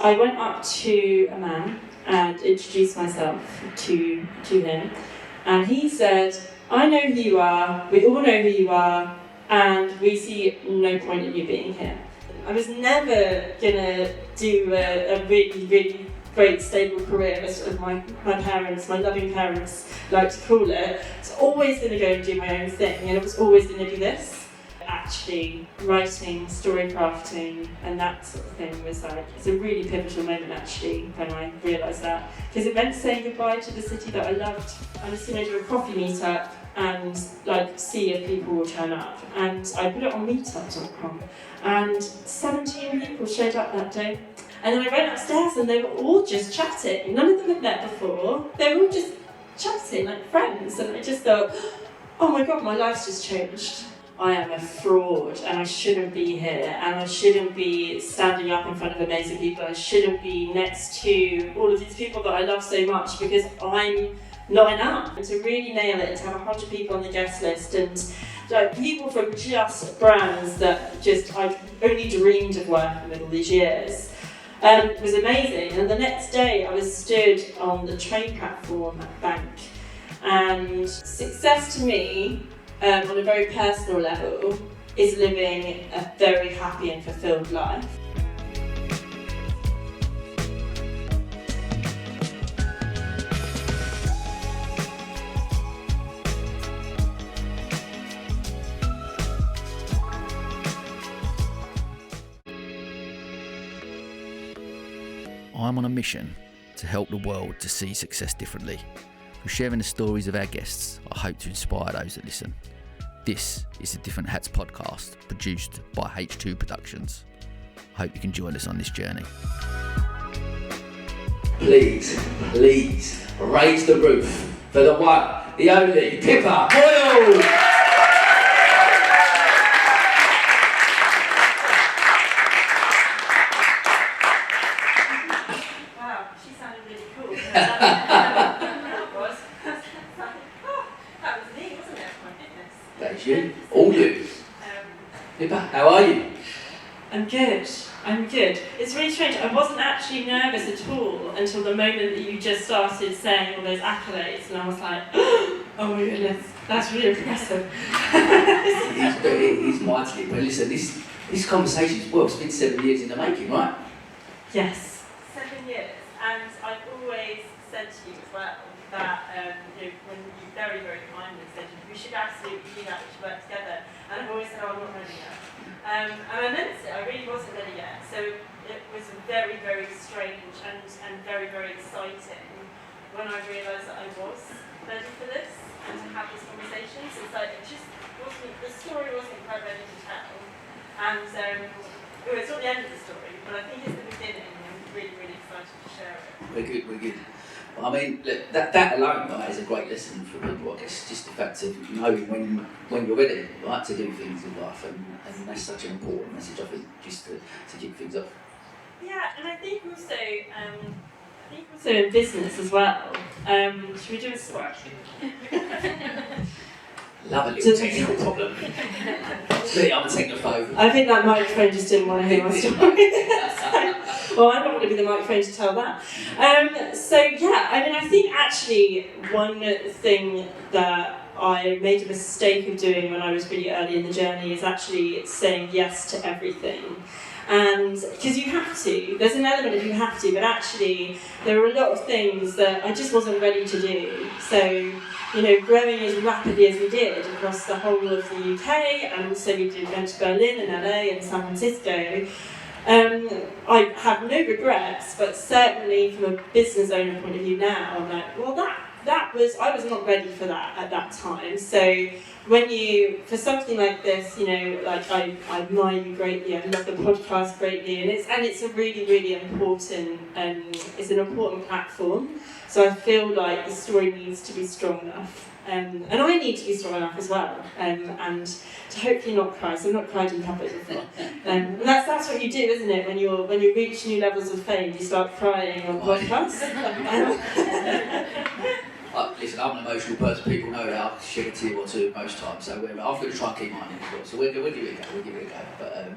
I went up to a man and introduced myself to him, and he said, "I know who you are, we all know who you are, and we see no point in you being here." I was never gonna do a really, really great stable career, as my parents, my loving parents like to call it. I was always gonna go and do my own thing, and it was always gonna be this. Actually writing, story crafting and that sort of thing was like, it's a really pivotal moment actually when I realised that, because it meant saying goodbye to the city that I loved. I was going to do a coffee meetup and like see if people will turn up, and I put it on meetup.com and 17 people showed up that day, and then I went upstairs and they were all just chatting. None of them had met before, they were all just chatting like friends, and I just thought, oh my god, my life's just changed. I am a fraud and I shouldn't be here, and I shouldn't be standing up in front of amazing people. I shouldn't be next to all of these people that I love so much, because I'm not enough. And to really nail it, to have 100 people on the guest list, and like people from just brands that just I've only dreamed of working with all these years, was amazing. And the next day I was stood on the train platform at the bank, and success to me, on a very personal level, is living a very happy and fulfilled life. I'm on a mission to help the world to see success differently. Through sharing the stories of our guests, I hope to inspire those that listen. This is the Different Hats podcast, produced by H2 Productions. I hope you can join us on this journey. Please raise the roof for the one, the only Pippa Moyle! Wow, she sounded really cool. That's you, all you. Pippa, how are you? I'm good. It's really strange. I wasn't actually nervous at all until the moment that you just started saying all those accolades, and I was like, oh my goodness, that's really impressive. He's mightily, but listen, this conversation, well, it's been 7 years in the making, right? Yes. 7 years, and I've always said to you as well that when you very, very kindly said we should absolutely do that, we should work together, and I've always said, oh, I'm not ready yet. And I meant it, I really wasn't ready yet, so it was very, very strange and very, very exciting when I realised that I was ready for this and to have this conversation. So it's like, it just wasn't, the story wasn't quite ready to tell, and it's not the end of the story, but I think it's the beginning, and I'm really, really excited to share it. We're good. I mean, look, that alone, right, is a great lesson for people, I guess, just the fact of knowing when you're ready, right, to do things in life, and that's such an important message, I think, just to kick things off. Yeah, and I think also in business as well. Should we do a swap? Love a little technical problem. It's me, I'm a technophobe. I think that microphone just didn't want to hear my story. Well, I'm not going to be the microphone to tell that. I think actually one thing that I made a mistake of doing when I was really early in the journey is actually saying yes to everything. And because you have to, there's an element of you have to, but actually there were a lot of things that I just wasn't ready to do. So, growing as rapidly as we did across the whole of the UK, and also we went to Berlin and LA and San Francisco, I have no regrets, but certainly from a business owner point of view now, I'm like, well, I was not ready for that at that time. So for something like this, I admire you greatly, I love the podcast greatly, and it's a really, really important, it's an important platform. So I feel like the story needs to be strong enough. And I need to be strong enough as well, and to hopefully not cry. So I've not cried in public before. And that's what you do, isn't it? When you reach new levels of fame, you start crying on podcasts. Listen, I'm an emotional person. People know that I'll shed a tear or two most times. So I'm going to try and keep mine in as well. So we'll give it a go. But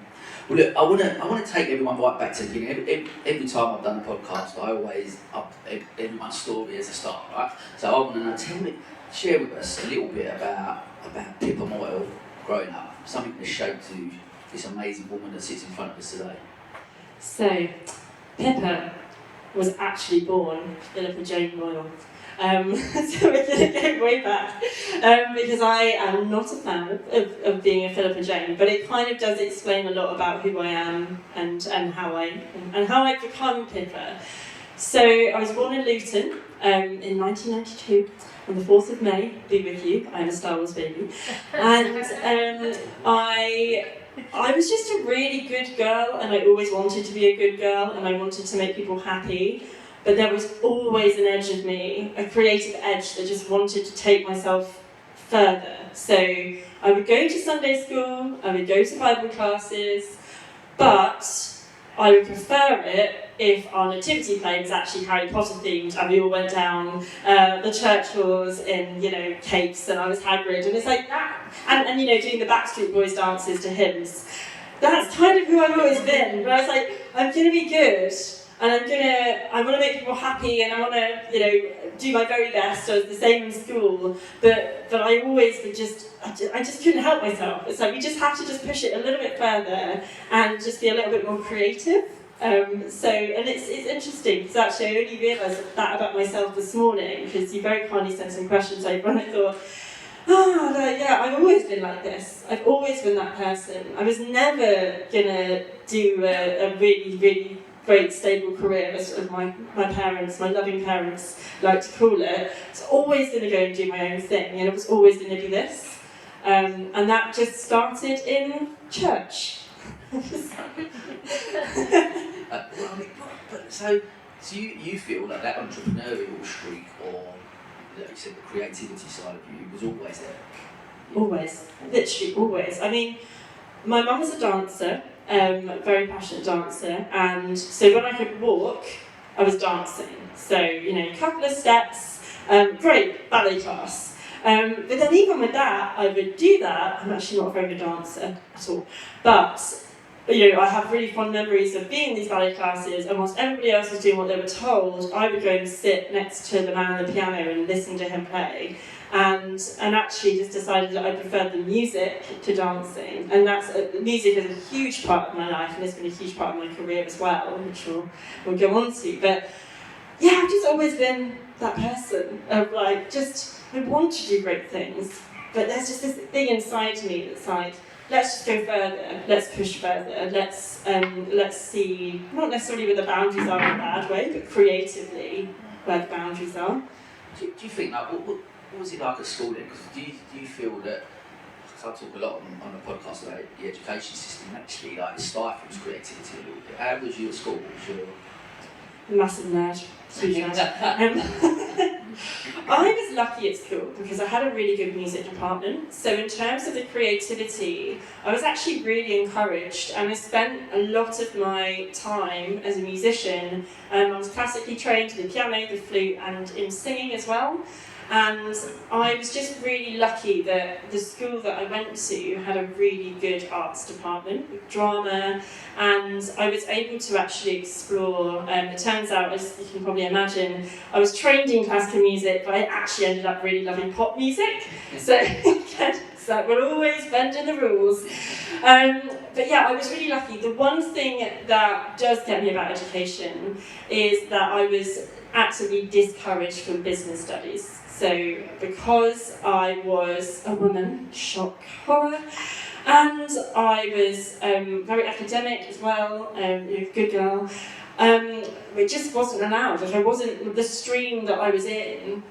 well, look, I want to take everyone right back to the beginning. Every time I've done a podcast, I always up everyone's story as a start, right? So I want to know, share with us a little bit about Pippa Moyle growing up, something that shaped you, this amazing woman that sits in front of us today. So, Pippa was actually born Philippa Jane Moyle. So we're going to go way back because I am not a fan of being a Philippa Jane, but it kind of does explain a lot about who I am and how I've become Pippa. So I was born in Luton in 1992 on the 4th of May. Be with you. I'm a Star Wars baby, and I was just a really good girl, and I always wanted to be a good girl, and I wanted to make people happy. But there was always an edge of me, a creative edge that just wanted to take myself further. So I would go to Sunday school, I would go to Bible classes, but I would prefer it if our nativity play was actually Harry Potter themed and we all went down the church halls in, capes and I was Hagrid, and it's like that. And doing the Backstreet Boys dances to hymns. That's kind of who I've always been. But I was like, I'm going to be good. And I want to make people happy, and I want to, do my very best. I was the same in school, but I always would I just couldn't help myself. It's like we just have to just push it a little bit further and just be a little bit more creative. And it's interesting because actually I only realised that about myself this morning because you very kindly sent some questions over, and I thought, I've always been like this. I've always been that person. I was never gonna do a really, really great stable career, as my parents, my loving parents like to call it. It's always going to go and do my own thing, and it was always going to be this. And that just started in church. So you feel like that entrepreneurial streak, or like you said, the creativity side of you was always there? Always, literally always. I mean, my mum was a dancer. Very passionate dancer, and so when I could walk, I was dancing. So, a couple of steps, great ballet class. But then even with that, I would do that. I'm actually not a very good dancer at all, but I have really fond memories of being in these ballet classes, and whilst everybody else was doing what they were told, I would go and sit next to the man on the piano and listen to him play. And actually just decided that I preferred the music to dancing, and music is a huge part of my life, and it's been a huge part of my career as well, which we'll go on to. But yeah, I've just always been that person of I want to do great things, but there's just this thing inside me that's like, let's just go further, let's push further, let's see, not necessarily where the boundaries are in a bad way, but creatively where the boundaries are. Do you think what was it like at school then? Because do you feel that, because I talk a lot on the podcast about the education system, actually stifles creativity a little bit. How was you at school? Massive nerd, huge nerd. I was lucky at school because I had a really good music department. So in terms of the creativity, I was actually really encouraged, and I spent a lot of my time as a musician. I was classically trained to the piano, the flute, and in singing as well. And I was just really lucky that the school that I went to had a really good arts department with drama, and I was able to actually explore. It turns out, as you can probably imagine, I was trained in classical music, but I actually ended up really loving pop music. So it's like we're always bending the rules. But yeah, I was really lucky. The one thing that does get me about education is that I was actively discouraged from business studies. So because I was a woman, shock, horror, and I was very academic as well, good girl, it just wasn't allowed. I wasn't, the stream that I was in,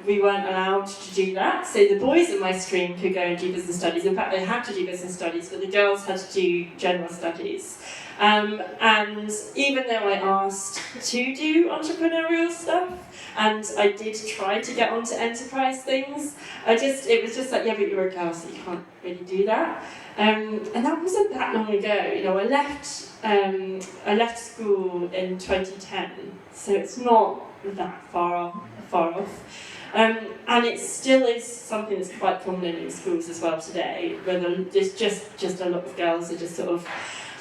we weren't allowed to do that. So the boys in my stream could go and do business studies. In fact, they had to do business studies, but the girls had to do general studies. And even though I asked to do entrepreneurial stuff, and I did try to get onto enterprise things, it was just like, yeah, but you're a girl, so you can't really do that. And that wasn't that long ago. I left school in 2010, so it's not that far off. And it still is something that's quite prominent in schools as well today, where there's just a lot of girls are just sort of,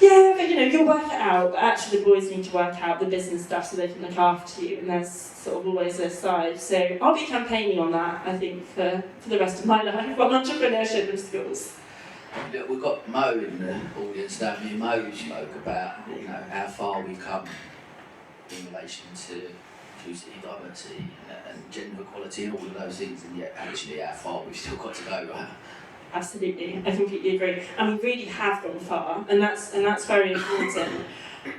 yeah, but you'll work it out, but actually the boys need to work out the business stuff so they can look after you, and there's sort of always their side. So I'll be campaigning on that, I think, for the rest of my life, on entrepreneurship in schools. Look, we've got Mo in the audience now. Me and Mo spoke about how far we've come in relation to inclusivity, diversity, and gender equality, and all of those things, and yet actually how far we've still got to go, right? Absolutely, I completely agree. And we really have gone far, and that's very important.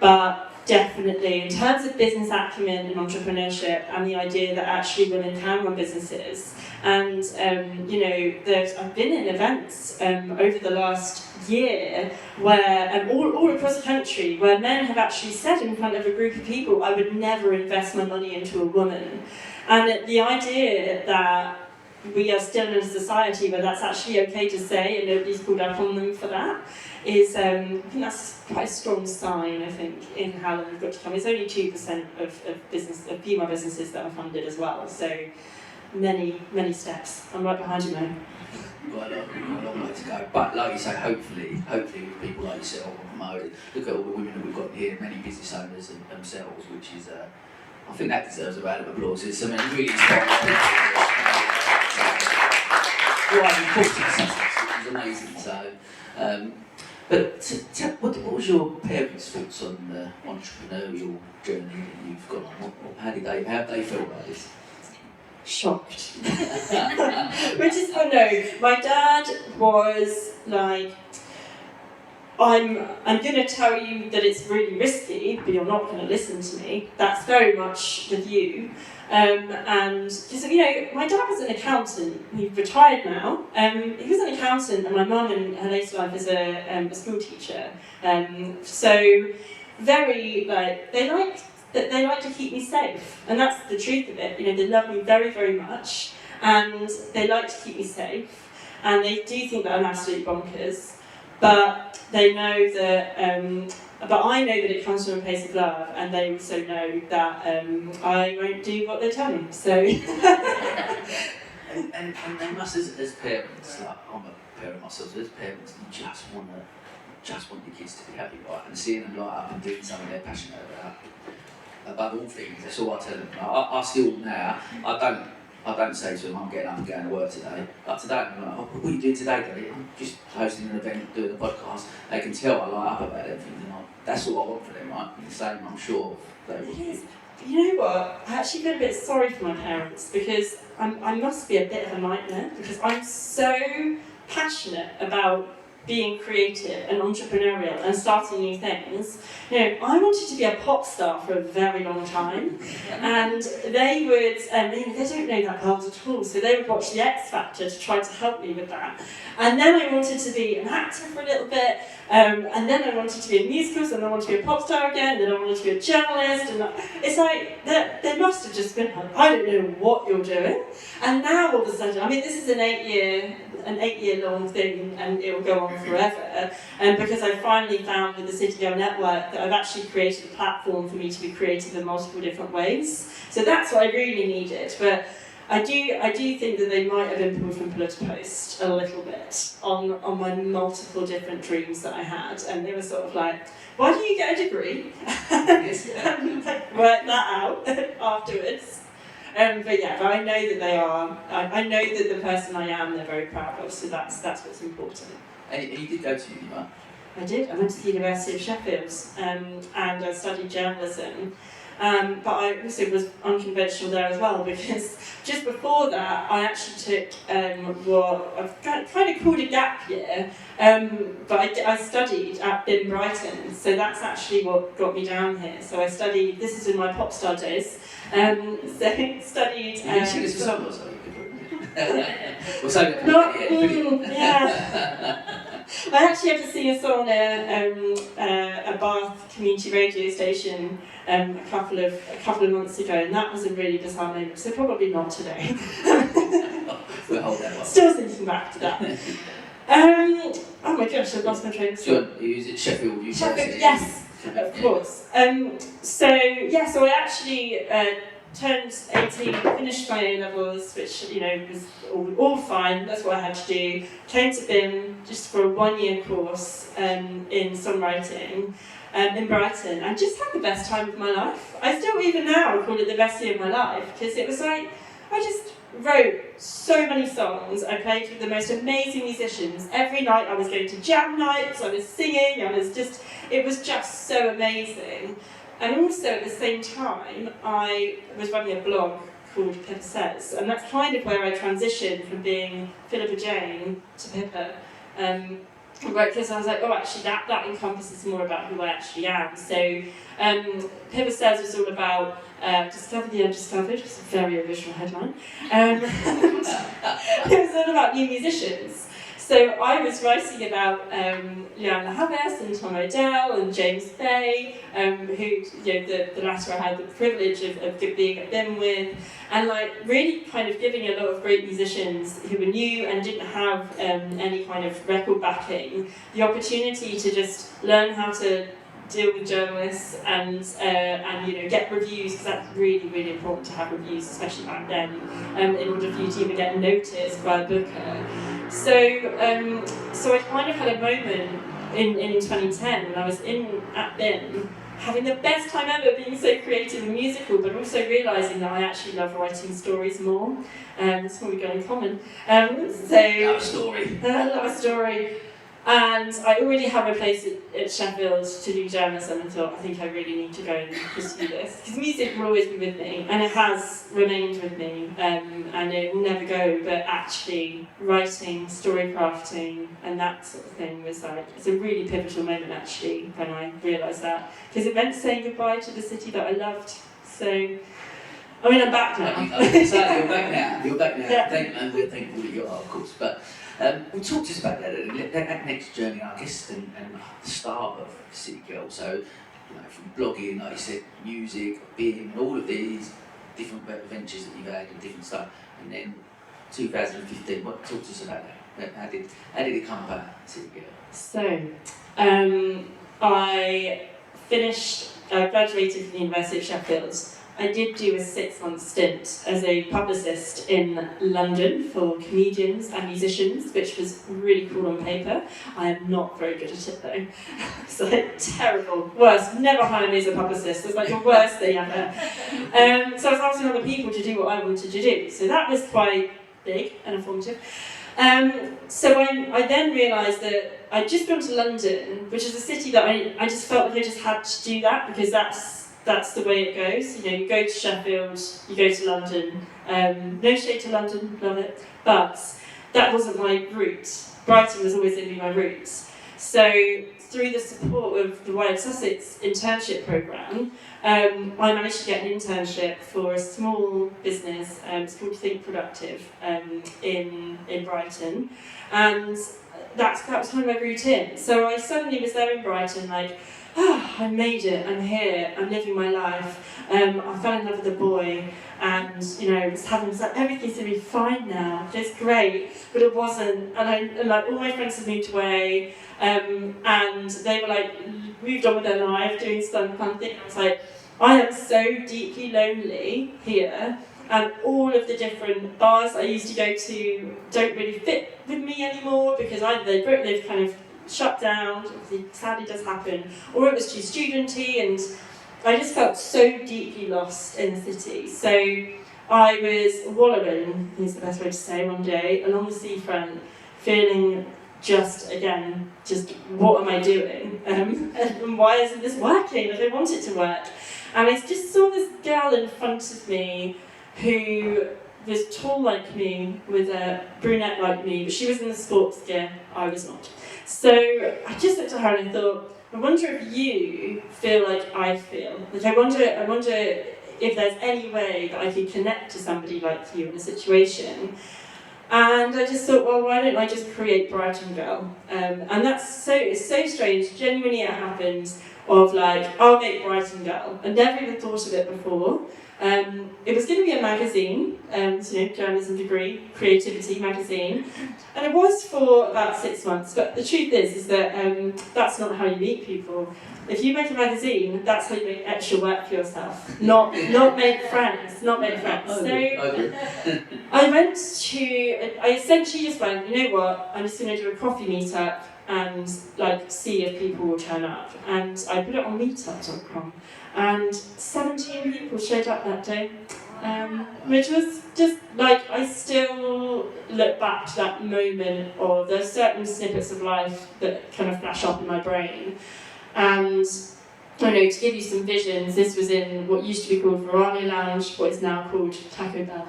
But definitely, in terms of business acumen and entrepreneurship, and the idea that actually women can run businesses, and I've been in events over the last year where all across the country where men have actually said in front of a group of people, I would never invest my money into a woman. And the idea that we are still in a society where that's actually okay to say and nobody's called up on them for that is, I think that's quite a strong sign, I think, in how long we've got to come. It's only 2% of female businesses that are funded as well, so many steps. I'm right behind you, Mo. We've got a long way to go, but like you say, hopefully with people like yourself and Mo, look at all the women that we've got here, many business owners themselves, which is, I think that deserves a round of applause. It's something really inspiring. Well, I've been talking to Sussex, which is amazing. So, but what was your parents' thoughts on the entrepreneurial journey that you've gone on? How did they feel about this? Shocked. Which is, my dad was like, I'm going to tell you that it's really risky, but you're not going to listen to me. That's very much with you. And because my dad was an accountant. He's retired now. He was an accountant, and my mum in her later life is a school teacher. So very they like to keep me safe, and that's the truth of it. They love me very, very much, and they like to keep me safe, and they do think that I'm absolutely bonkers. But they know that, but I know that it comes from a place of love, and they also know that I won't do what they tell me. So. and they must, as parents, like I'm a parent myself, as parents, you just want your kids to be happy, right? And seeing them light up and doing something they're passionate about. Above all things, that's all I tell them. I still now, I don't say to them, I'm getting up and going to work today. Like today, I'm like, what are you doing today, Daddy? I'm just hosting an event, doing a podcast. They can tell I light up about everything. That's all I want for them, right? And the same, I'm sure they will. Yes. You know what? I actually feel a bit sorry for my parents because I must be a bit of a nightmare because I'm so passionate about being creative and entrepreneurial and starting new things. I wanted to be a pop star for a very long time, and they would, they don't know that world at all, so they would watch The X Factor to try to help me with that. And then I wanted to be an actor for a little bit, and then I wanted to be in musicals, and I wanted to be a pop star again, and then I wanted to be a journalist, and it's like, they must have just been like, I don't know what you're doing. And now all of a sudden, this is an 8-year long thing, and it will go on forever. And because I finally found with the City Girl Network that I've actually created a platform for me to be creative in multiple different ways. So that's what I really needed. But I do think that they might have been pulled from pillar to post a little bit on my multiple different dreams that I had. And they were sort of like, why don't you get a degree? And work that out afterwards. But I know that they are. I know that the person I am, they're very proud of. So that's what's important. And you did go to uni, right? I did. I went to the University of Sheffield, and I studied journalism. But I also was unconventional there as well because just before that, I actually took what I've kind of called a gap year. But I studied at BIM Brighton, so that's actually what got me down here. So I studied. This is in my pop star days. So studied. You sing this for someone or something? I actually had to sing a song at a Bath community radio station a couple of months ago, and that was a really bizarre moment. So probably not today. We'll hold that one. Still thinking back to that. Oh my gosh, I've lost my train of thought. You was at Sheffield University? Sheffield, yes, of course. So I actually turned 18, finished my A-levels, which, was all fine, that's what I had to do. Came to BIM just for a 1-year course in songwriting in Brighton, and just had the best time of my life. I still, even now, call it the best year of my life, because it was like, I just wrote so many songs. I played with the most amazing musicians. Every night I was going to jam nights, I was singing, it was just so amazing. And also at the same time, I was running a blog called Pippa Says, and that's kind of where I transitioned from being Philippa Jane to Pippa. Right, because I was like, actually that encompasses more about who I actually am. So Pippa Says was all about Discover the Undiscovered, which is a very original headline. It was all about new musicians. So I was writing about Leanne Hove and Tom O'Dell and James Bay, who, the latter I had the privilege of being at BIM with, and really kind of giving a lot of great musicians who were new and didn't have any kind of record backing the opportunity to just learn how to deal with journalists and get reviews, because that's really, really important to have reviews, especially back then, in order for you to even get noticed by a booker. So I kind of had a moment in 2010 when I was at BIM, having the best time ever, being so creative and musical, but also realising that I actually love writing stories more. That's what we got in common. Love a story. I love a story. And I already have a place at Sheffield to do journalism, and thought, I think I really need to go and pursue this. Because music will always be with me, and it has remained with me, and it will never go, but actually writing, story crafting, and that sort of thing was it's a really pivotal moment actually, when I realised that. Because it meant saying goodbye to the city that I loved. So, I'm back now. You're back now. You're back now. Yeah. And we're thankful that you are, of course. But talk to us about that next journey, I guess, and the start of City Girl. So, from blogging, like you said, music, BIM, all of these different ventures that you've had and different stuff. And then 2015, talk to us about that. How did it come about, City Girl? So, I graduated from the University of Sheffield. I did do a 6-month stint as a publicist in London for comedians and musicians, which was really cool on paper. I am not very good at it though. It's terrible. Worst. Never hire me as a publicist. It's the worst thing ever. So I was asking other people to do what I wanted to do. So that was quite big and informative. So I then realised that I'd just gone to London, which is a city that I just felt like I just had to do that, because that's the way it goes. You go to Sheffield, you go to London. No shade to London, love it. But that wasn't my route. Brighton was always going to be my route. So through the support of the Wild Sussex internship programme, I managed to get an internship for a small business. It's called Think Productive in Brighton. And that was kind of my route in. So I suddenly was there in Brighton, I made it, I'm here, I'm living my life. I fell in love with a boy, and everything's gonna be fine now. It's great, but it wasn't. And all my friends had moved away, and they were moved on with their life, doing some fun thing. I was I am so deeply lonely here, and all of the different bars I used to go to don't really fit with me anymore, because either they've kind of shut down, it sadly does happen, or it was too studenty, and I just felt so deeply lost in the city. So I was wallowing, is the best way to say, one day along the seafront, feeling just what am I doing? And why isn't this working? I don't want it to work. And I just saw this girl in front of me who was tall like me, with a brunette like me, but she was in the sports gear, I was not. So I just looked at her and I thought, I wonder if you feel like I feel. I wonder if there's any way that I could connect to somebody like you in a situation. And I just thought, well, why don't I just create Brighton Girl? And it's so strange. Genuinely, it happened of like, I'll make Brighton Girl. I'd never even thought of it before. It was going to be a magazine, journalism degree, creativity magazine, and it was for about 6 months. But the truth is that that's not how you meet people. If you make a magazine, that's how you make extra work for yourself, not make friends, So I essentially just went, you know what? I'm just going to do a coffee meetup and like see if people will turn up. And I put it on meetup.com. And 17 people showed up that day, which was just like, I still look back to that moment of there's certain snippets of life that kind of flash up in my brain. And I don't know, to give you some visions, this was in what used to be called Verano Lounge, what is now called Taco Bell.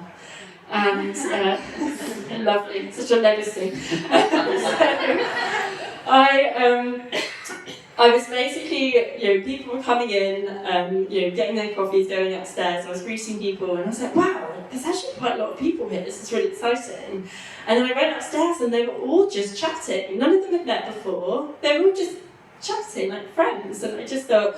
And lovely, such a legacy. I was basically, people were coming in, getting their coffees, going upstairs. I was greeting people, and I was like, wow, there's actually quite a lot of people here. This is really exciting. And then I went upstairs, and they were all just chatting. None of them had met before. They were all just chatting like friends, and I just thought,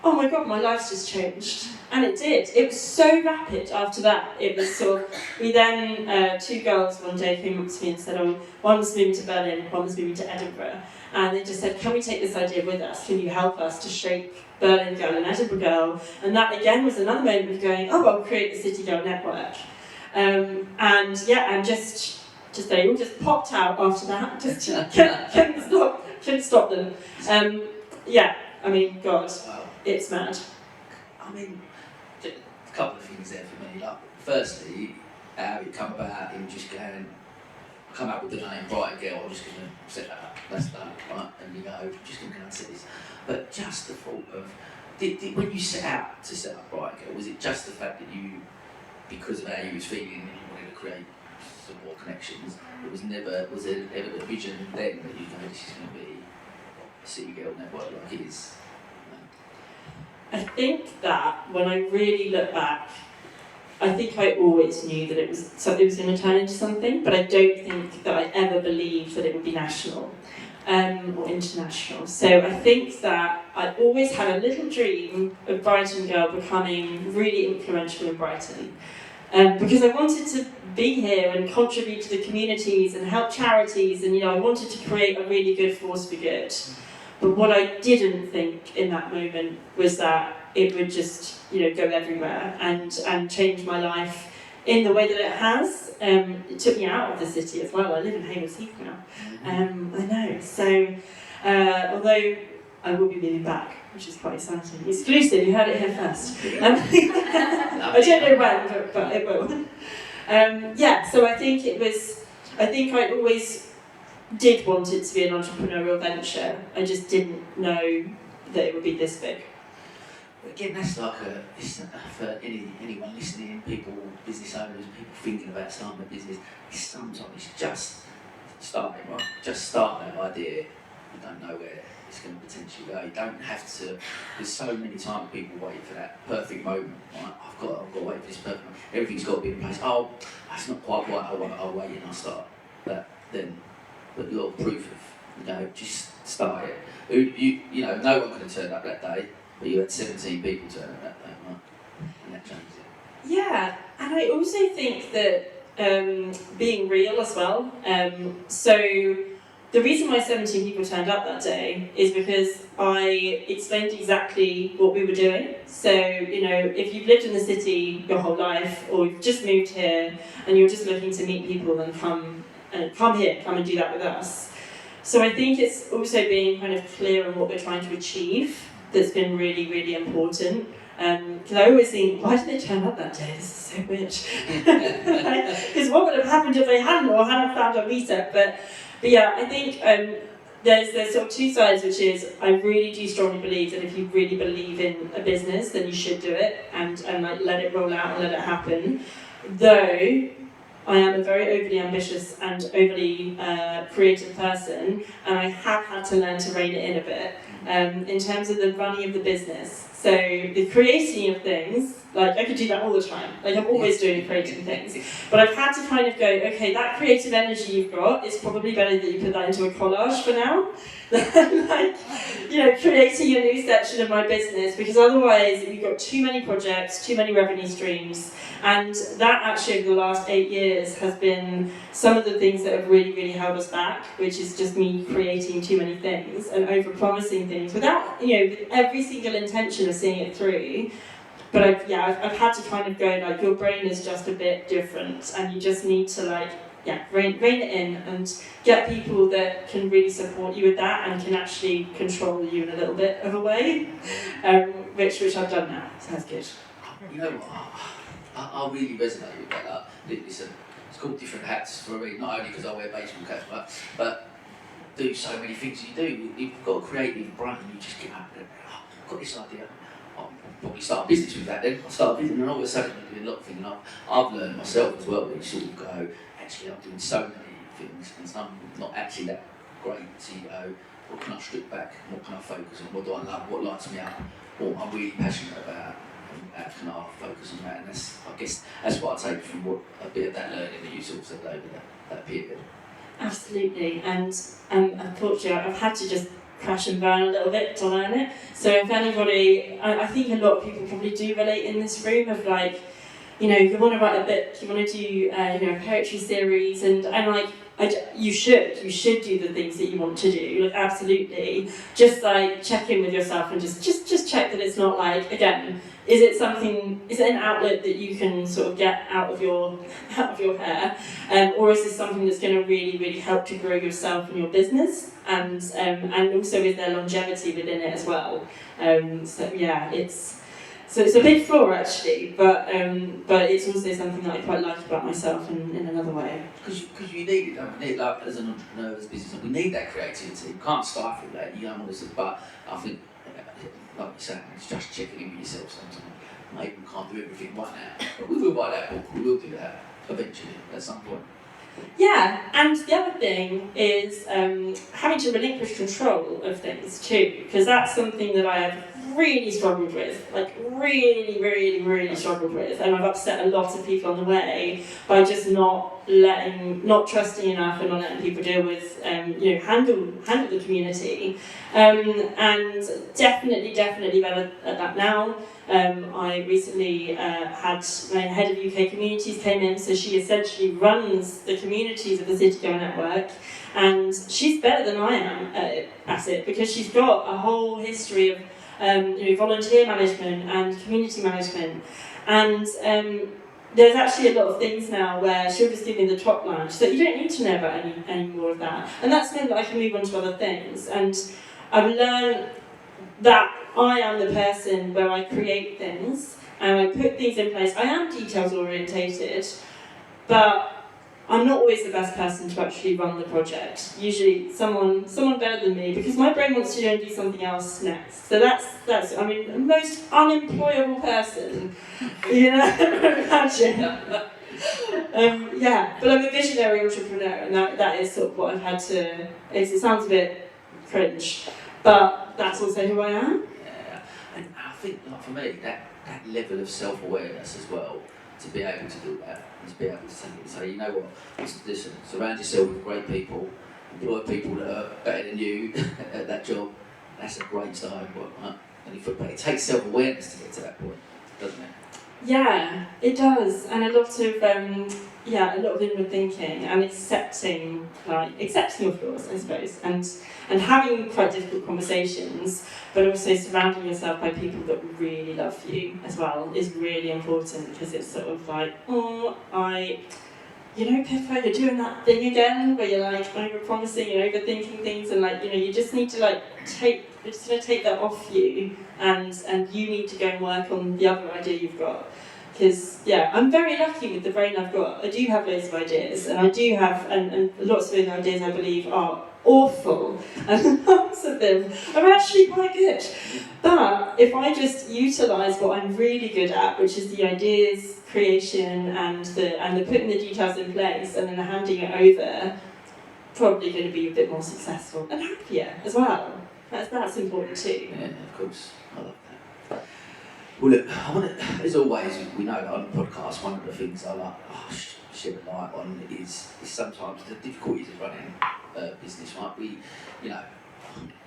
oh my god, my life's just changed. And it did. It was so rapid after that. It was sort of, we then, 2 girls one day came up to me and said, oh, one was moving to Berlin, one was moving to Edinburgh. And they just said, can we take this idea with us? Can you help us to shape Berlin Girl and Edinburgh Girl? And that again was another moment of going, oh, I'll create the City Girl Network. And they all just popped out after that. Just couldn't stop them. God, it's mad. A couple of things there for me. Like, firstly, how it come about him just going, come up with the name Brighton Girl, I'm just going to set that up, that's that, right? And just going to go and set this. But just the thought of, when you set out to set up Brighton Girl, was it just the fact that you, because of how you was feeling and you wanted to create some more connections, was there ever the vision then that you go, this is going to be a City Girl Network like it is? I think that when I really look back, I think I always knew that it was going to turn into something, but I don't think that I ever believed that it would be national or international. So I think that I always had a little dream of Brighton Girl becoming really influential in Brighton. Because I wanted to be here and contribute to the communities and help charities, and I wanted to create a really good force for good. But what I didn't think in that moment was that it would just, go everywhere and change my life in the way that it has. It took me out of the city as well. I live in Haywards Heath now. I know. So, although I will be moving back, which is quite exciting. Exclusive, you heard it here first. I don't know when, but it will. So I think I always did want it to be an entrepreneurial venture. I just didn't know that it would be this big. Again, that's like for anyone listening, people, business owners, people thinking about starting a business, sometimes it's just starting, right? Just starting that idea, you don't know where it's going to potentially go. You don't have to, there's so many times people wait for that perfect moment, right? I've got to wait for this perfect moment. Everything's got to be in place. Oh, that's not quite right, I'll wait and I'll start. But then, a little proof of, just start it. No one could have turned up that day, but you had 17 people turn up that day, right? And that changed it. Yeah, and I also think that being real as well. So the reason why 17 people turned up that day is because I explained exactly what we were doing. So, if you've lived in the city your whole life, or you've just moved here and you're just looking to meet people, then come and do that with us. So I think it's also being kind of clear on what we're trying to achieve that's been really, really important. Because I always think, why did they turn up that day? This is so weird. Because what would have happened if they hadn't found our meetup? But yeah, I think there's sort of two sides, which is I really do strongly believe that if you really believe in a business, then you should do it and let it roll out and let it happen. Though I am a very overly ambitious and overly creative person, and I have had to learn to rein it in a bit in terms of the running of the business. So the creating of things, like I could do that all the time. Like I'm always doing creating things. But I've had to kind of go, okay, that creative energy you've got, it's probably better that you put that into a collage for now. Like, creating a new section of my business, because otherwise we've got too many projects, too many revenue streams, and that actually over the last 8 years has been some of the things that have really, really held us back, which is just me creating too many things and over-promising things without, with every single intention of seeing it through. But I've had to kind of go, like, your brain is just a bit different, and you just need to, rein it in and get people that can really support you with that and can actually control you in a little bit of a way, which I've done now. So that's good. You know what? I really resonate with that. Listen, it's called different hats for me, not only because I wear baseball caps, but do so many things you do. You've got a creative brain, you just get up and I've got this idea. I'll probably start a business with that then. I'll start a business, and all of a sudden I'm doing a lot of things. I've learned myself as well, where you sort of go, actually I'm doing so many things, and some not actually that great CEO. What can I strip back? What can I focus on? What do I love? What lights me up? What I'm really passionate about? How can I focus on that? And I guess that's what I take from a bit of that learning that you sort of said over that period. Absolutely, and unfortunately I've had to just crash and burn a little bit to learn it. So if anybody, I think a lot of people probably do relate in this room of you want to write a book, you want to do a poetry series, and you should do the things that you want to do, absolutely. Just check in with yourself and just check that it's not again, is it an outlet that you can sort of get out of your hair, or is this something that's going to really, really help to grow yourself and your business, and also is there longevity within it as well. So it's a big flaw actually, but it's also something that I quite like about myself in another way. Because you need it, don't you? As an entrepreneur, as a business, we need that creativity. You can't stifle that. You don't want to. But I think, like you say, it's just checking in with yourself sometimes. Maybe we can't do everything right now, but we will write that book. We will do that eventually at some point. Yeah, and the other thing is having to relinquish control of things too, because that's something that I have really struggled with, really, really, really struggled with, and I've upset a lot of people on the way by just not trusting enough and not letting people deal with, handle the community, and definitely better at that now. I recently had my head of UK communities came in, so she essentially runs the communities of the City Go Network, and she's better than I am at it because she's got a whole history of volunteer management and community management, and there's actually a lot of things now where she'll just give me the top line, so you don't need to know about any more of that, and that's meant that I can move on to other things, and I've learned that I am the person where I create things and I put things in place. I am details orientated, but I'm not always the best person to actually run the project. Usually someone better than me, because my brain wants to go and do something else next. So that's the most unemployable person, imagine. But I'm a visionary entrepreneur, and that is sort of what I've had to. It sounds a bit cringe, but that's also who I am. Yeah, and I think, for me, that level of self-awareness as well, to be able to do that, and to be able to take it and say, you know what, listen, surround yourself with great people, employ people that are better than you at that job. That's a great starting point, right? But it takes self-awareness to get to that point, doesn't it? Yeah, it does, and a lot of inward thinking and accepting your flaws, I suppose, and having quite difficult conversations, but also surrounding yourself by people that really love you as well is really important, because it's sort of Pippa, you're doing that thing again where you're over-promising and overthinking things, and you just need to take that off you, and you need to go and work on the other idea you've got. Because I'm very lucky with the brain I've got. I do have loads of ideas, and I do have, and lots of those ideas I believe are awful, and lots of them are actually quite good. But if I just utilise what I'm really good at, which is the ideas creation and the putting the details in place and then the handing it over, probably going to be a bit more successful and happier as well. That's important too. Yeah, of course. I love that. Well, look, as always, we know that on the podcast, one of the things I like shed a light on is sometimes the difficulties of running a business. Right?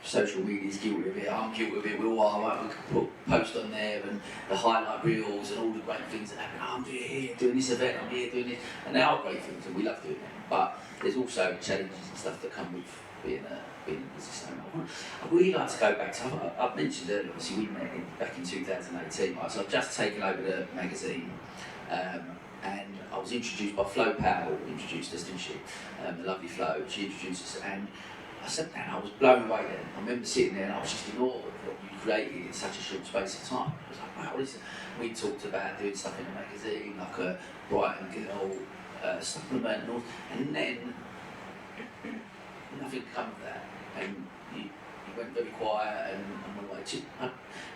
Social media is guilty of it. I'm guilty of it. We all are. Right? We can put post on there and the highlight reels and all the great things that happen. I'm doing this event. I'm here doing this, and they are great things, and we love doing them. But there's also challenges and stuff that come with being a business owner. I'd really like to go back to, I've mentioned earlier, obviously we met back in 2018, right? So I've just taken over the magazine, and I was introduced by Flo Powell, introduced us, didn't she? The lovely Flo, she introduced us, and I sat down, I was blown away then. I remember sitting there and I was just in awe of what you created in such a short space of time. I was like, wow, listen, we talked about doing stuff in the magazine, like a Brighton Girl supplement and then nothing come of that. And you went very quiet and went away.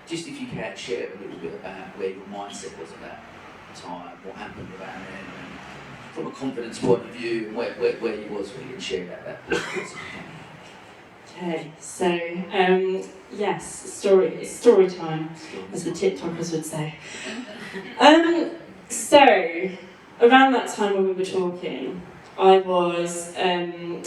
Just if you can share a little bit about where your mindset was at that time, what happened around then, and from a confidence point of view, and where you was really, and share that. Okay, so yes, story time, as the TikTokers would say. So around that time when we were talking, I was in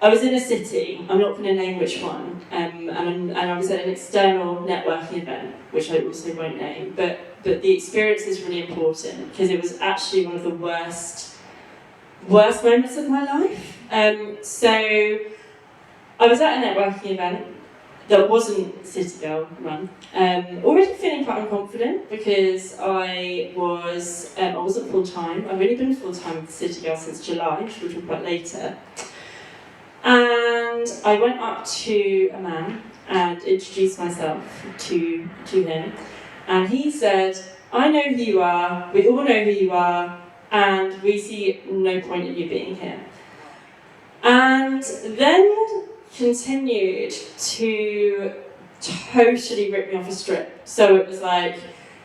a city, I'm not going to name which one, and I was at an external networking event, which I also won't name, but the experience is really important because it was actually one of the worst moments of my life. So I was at a networking event that wasn't City Girl run, already feeling quite unconfident because I wasn't full-time. I've only been full-time with City Girl since July, which we'll talk about later. And I went up to a man and introduced myself to him. And he said, I know who you are, we all know who you are, and we see no point in you being here. And then continued to totally rip me off a strip. So it was like,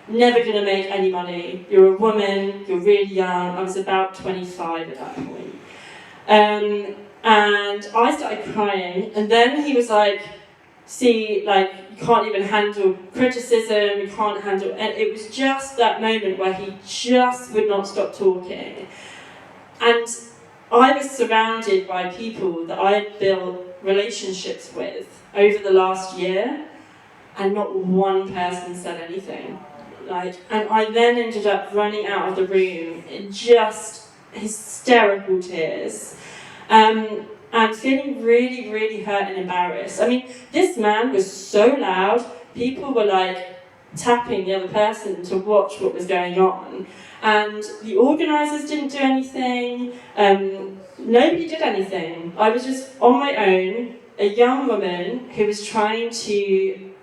never gonna make any money, you're a woman, you're really young. I was about 25 at that point. And I started crying, and then he was like, see, like, you can't even handle criticism, you can't handle, and it was just that moment where he just would not stop talking. And I was surrounded by people that I had built relationships with over the last year, and not one person said anything. And I then ended up running out of the room in just hysterical tears. And feeling really, really hurt and embarrassed. I mean, this man was so loud, people were like tapping the other person to watch what was going on. And the organisers didn't do anything, nobody did anything. I was just on my own, a young woman who was trying to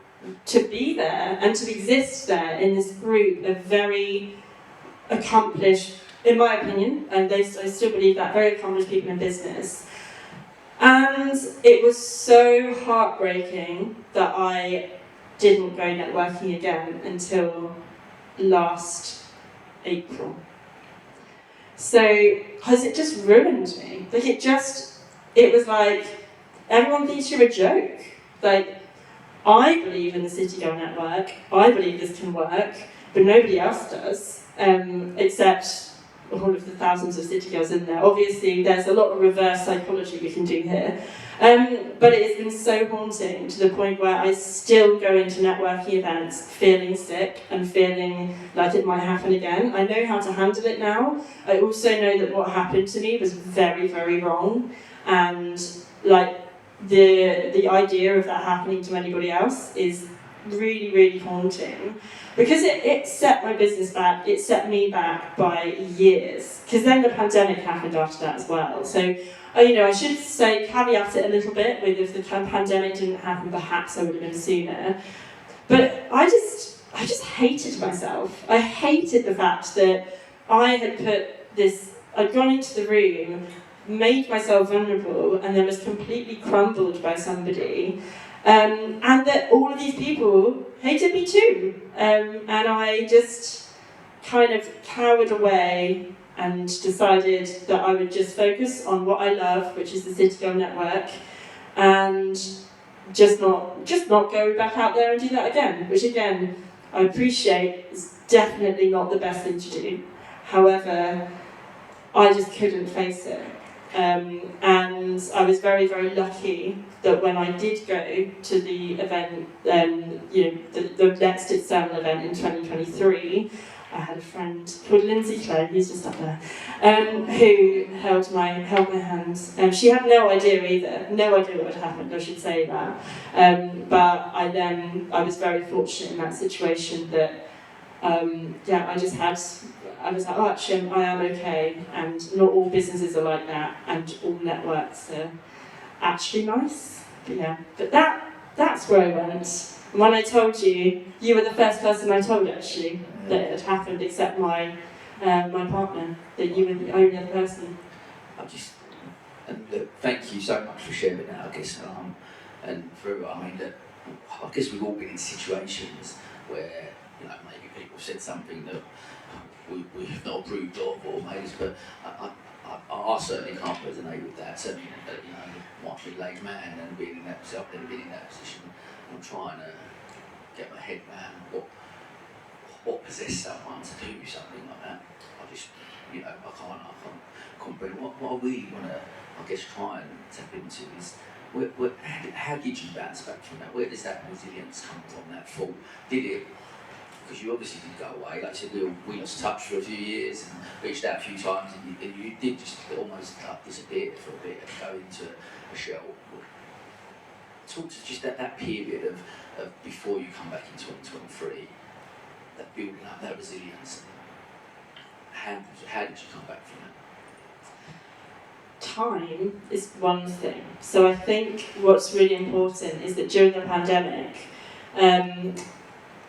be there and to exist there in this group of very accomplished, in my opinion, and I still believe that, very accomplished people in business. And it was so heartbreaking that I didn't go networking again until last April. So, because it just ruined me. It was like, everyone thinks you're a joke. Like, I believe in the City Girl Network, I believe this can work, but nobody else does, except all of the thousands of City Girls in there. Obviously, there's a lot of reverse psychology we can do here. But it has been so haunting to the point where I still go into networking events feeling sick and feeling like it might happen again. I know how to handle it now. I also know that what happened to me was very, very wrong. And like the idea of that happening to anybody else is really, really haunting. Because it set my business back, it set me back by years. Because then the pandemic happened after that as well. So, I should say, caveat it a little bit with if the pandemic didn't happen, perhaps I would have been sooner. But I just hated myself. I hated the fact that I had I'd gone into the room, made myself vulnerable, and then was completely crumbled by somebody. And that all of these people hated me too. And I just kind of cowered away and decided that I would just focus on what I love, which is the City Girl Network, and just not go back out there and do that again. Which again, I appreciate it's definitely not the best thing to do. However, I just couldn't face it. And I was very, very lucky that when I did go to the event, the next external event in 2023, I had a friend called Lindsay Clay, who's just up there, who held my hand. She had no idea either, no idea what had happened, I should say that. But I was very fortunate in that situation that, I was like, oh, actually, I am okay, and not all businesses are like that, and all networks are actually nice. But that's where I went. And when I told you, you were the first person I told, actually, that it had happened, except my partner, that you were the only other person. Look, thank you so much for sharing that, I guess. And for, I guess we've all been in situations where, maybe people said something that we've not approved of or made us, but I certainly can't resonate with that. Certainly, might be a late man and being in that position. I'm trying to get my head around what possessed someone to do something like that. I just, I can't comprehend. What I really want to, I guess, try and tap into is how did you bounce back from that? Where does that resilience come from? That fall? Did it? Because you obviously did go away. Like I said, we lost touch for a few years and reached out a few times, and you did just almost disappear for a bit and go into a shell. Talk to just that period of before you come back in 2023, that building up, that resilience. How did you come back from that? Time is one thing. So I think what's really important is that during the pandemic,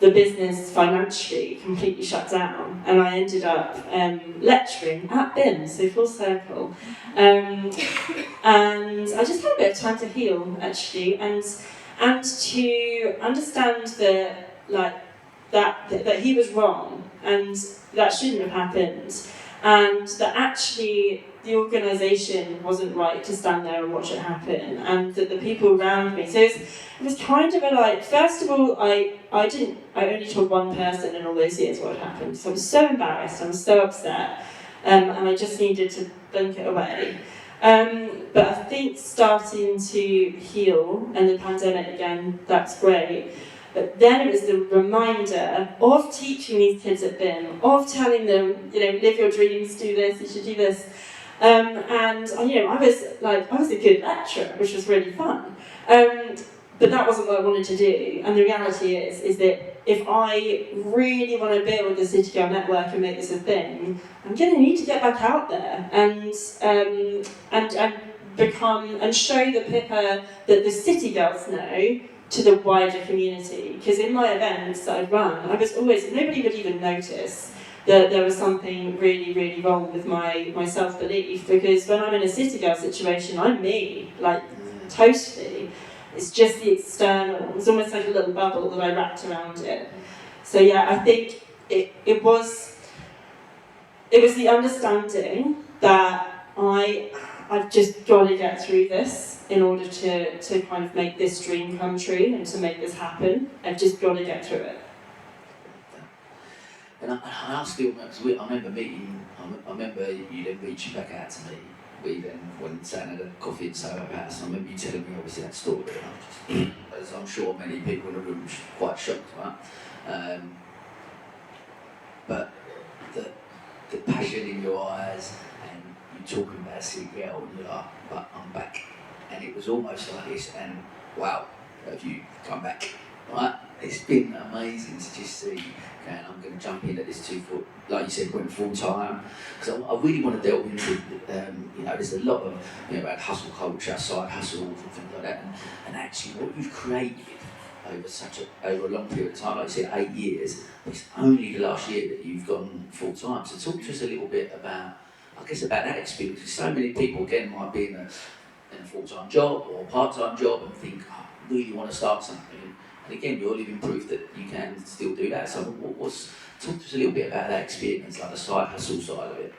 the business financially completely shut down, and I ended up lecturing at BIM, so full circle. And I just had a bit of time to heal, actually, and to understand that he was wrong, and that shouldn't have happened, and that actually the organisation wasn't right to stand there and watch it happen, and that the people around me. So it was kind of first of all, I only told one person in all those years what had happened, so I was so embarrassed, I was so upset, and I just needed to blink it away. But I think starting to heal, and the pandemic again, that's great. But then it was the reminder of teaching these kids at BIM, of telling them, live your dreams, do this, you should do this. And I was a good lecturer, which was really fun. But that wasn't what I wanted to do. And the reality is that if I really want to build the City Girl network and make this a thing, I'm going to need to get back out there and become and show the Pippa that the City Girls know to the wider community. Because in my events that I'd run, nobody would even notice that there was something really, really wrong with my self-belief, because when I'm in a City Girl situation, I'm me, totally. It's just the external. It's almost like a little bubble that I wrapped around it. So I think it was the understanding that I've just got to get through this in order to kind of make this dream come true and to make this happen. I've just got to get through it. And I still remember, I remember you then reaching back out to me. We then went and sat at a coffee at Soho House. I remember you telling me obviously that story, and as I'm sure many people in the room were quite shocked, right? But the passion in your eyes, and you talking about City Girl, and you're like, but I'm back. And it was almost like this, and wow, have you come back, right? It's been amazing to just see, and I'm going to jump in at this 2 foot, like you said, went full time, because I really want to delve into, there's a lot of, about hustle culture, side hustles and things like that, and actually what you've created over a long period of time, like you said, 8 years, it's only the last year that you've gone full time. So talk to us a little bit about that experience, because so many people, again, might be in a full-time job or a part-time job and think, I really want to start something. And again, you're living proof that you can still do that. So talk to us a little bit about that experience, like the side hustle side of it.